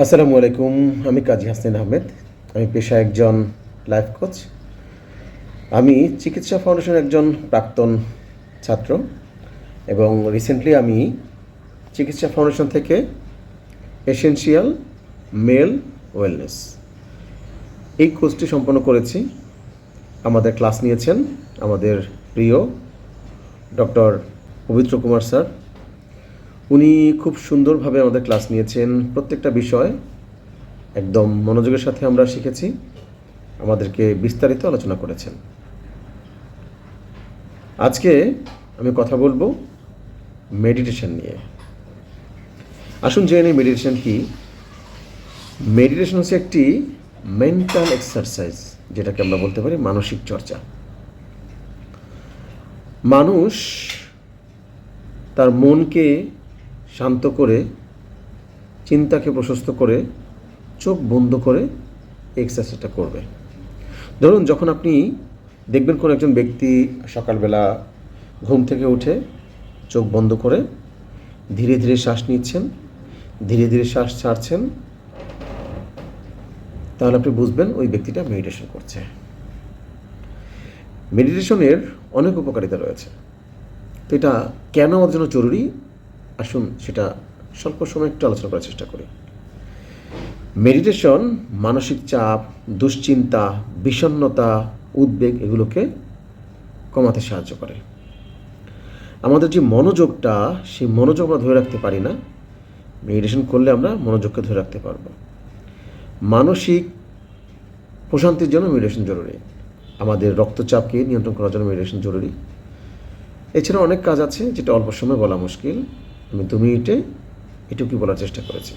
আসসালামু আলাইকুম। আমি কাজী হাসনাইন আহমেদ। আমি পেশায় একজন লাইফ কোচ। আমি চিকিৎসা ফাউন্ডেশনের একজন প্রাক্তন ছাত্র এবং রিসেন্টলি আমি চিকিৎসা ফাউন্ডেশন থেকে এসেনশিয়াল মেল ওয়েলনেস এই কোর্সটি সম্পন্ন করেছি। আমাদের ক্লাস নিয়েছেন আমাদের প্রিয় ডক্টর পবিত্র কুমার স্যার। উনি খুব সুন্দরভাবে আমাদের ক্লাস নিয়েছেন। প্রত্যেকটা বিষয় একদম মনোযোগের সাথে আমরা শিখেছি, আমাদেরকে বিস্তারিত আলোচনা করেছেন। আজকে আমি কথা বলবো মেডিটেশন নিয়ে। আসুন জেনে নিই মেডিটেশন কি। মেডিটেশন হচ্ছে একটি মেন্টাল এক্সারসাইজ, যেটাকে আমরা বলতে পারি মানসিক চর্চা। মানুষ তার মনকে শান্ত করে, চিন্তাকে প্রশস্ত করে, চোখ বন্ধ করে এক্সারসাইজটা করবে। ধরুন, যখন আপনি দেখবেন কোনো একজন ব্যক্তি সকালবেলা ঘুম থেকে উঠে চোখ বন্ধ করে ধীরে ধীরে শ্বাস নিচ্ছেন, ধীরে ধীরে শ্বাস ছাড়ছেন, তাহলে আপনি বুঝবেন ওই ব্যক্তিটা মেডিটেশন করছে। মেডিটেশনের অনেক উপকারিতা রয়েছে। তো এটা কেন আমাদের জন্য জরুরি, আসুন সেটা স্বল্প সময় একটু আলোচনা করার চেষ্টা করি। মেডিটেশন মানসিক চাপ, দুশ্চিন্তা, বিষণ্ণতা, উদ্বেগ এগুলোকে কমাতে সাহায্য করে। আমাদের যে মনোযোগটা, সেই মনোযোগ আমরা ধরে রাখতে পারি না। মেডিটেশন করলে আমরা মনোযোগকে ধরে রাখতে পারবো। মানসিক প্রশান্তির জন্য মেডিটেশন জরুরি। আমাদের রক্তচাপকে নিয়ন্ত্রণ করার জন্য মেডিটেশন জরুরি। এছাড়া অনেক কাজ আছে যেটা অল্প সময় বলা মুশকিল। আমি 2 মিনিটে এটুকুই বলার চেষ্টা করেছি।